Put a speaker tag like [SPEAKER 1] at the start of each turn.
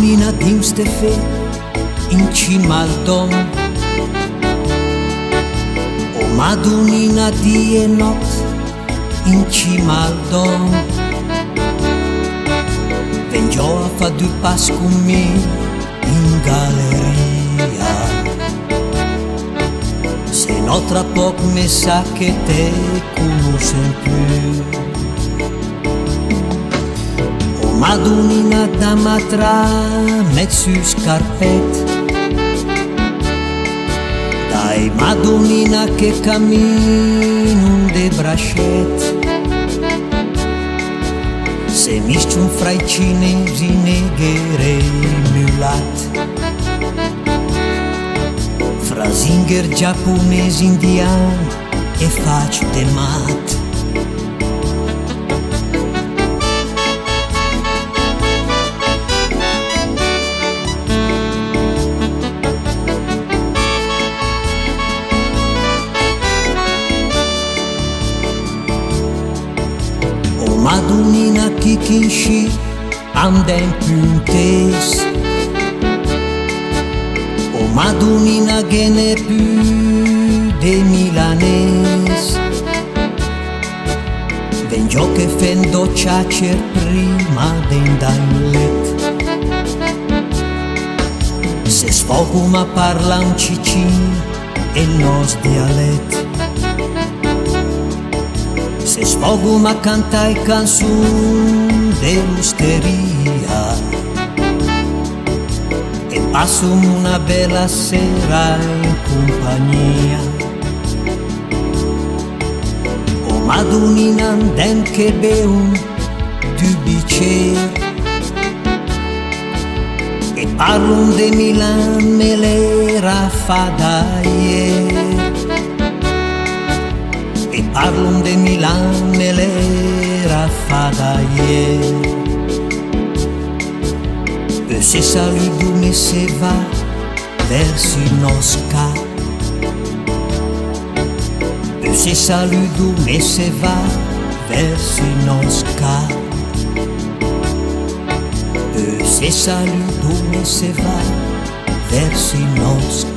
[SPEAKER 1] Madunina dins de fe in cima al dom. O Madunina di e not in cima al dom. Ven giò a fa due pas con me in galleria. Se no tra poc me sa che te conoscen più. O Madunina da matra met su scarpet. Dai Madunina che camminun de brachet. Se misciun fra i cinesi negherei mulat. Fra zinger giapponesi indian e faccio de mat. O Madunina kikinshi am den puntes. O Madunina gene più de milanes. Ven giò che fendo ciacer prima d'endar let. Se sfogo ma parla un cicin e il nos dialet. Se sfogo ma canta i canzun dell'osteria. E passo una bella sera in compagnia. O Madunina andem che beun du bicer. E parlon de Milan me l'era fa da ier. E parlon de Milan me l'era fa da ier. E se saludo me se va verso nos cap. E se saludo me se va verso nos cap. E se saludo me se va verso nos cap.